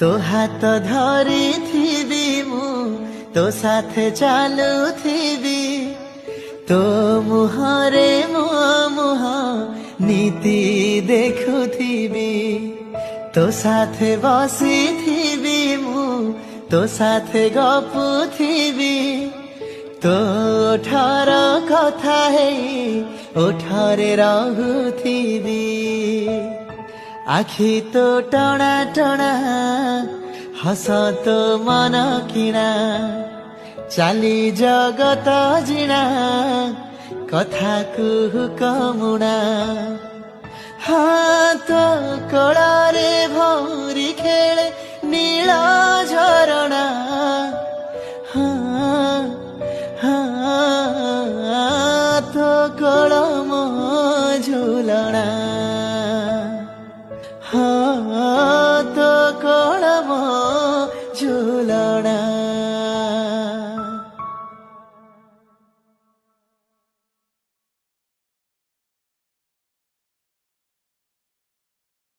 तो हाथ धरी थी मु तो साथे चालू थी तो मुहरे मो मुह नीति देखु थी तो साथे बसी थी मु तो साथे गपु थी तो ओठर कथा है ओठरे रहुथिबी आखि तो टणा टणा हस तो मन किणा चाली जगत जिणा कथा कमुणा हाथ कड़े भौरी खेले नील झरणा हाथ कलम झुलना हाथ कलम झुलना।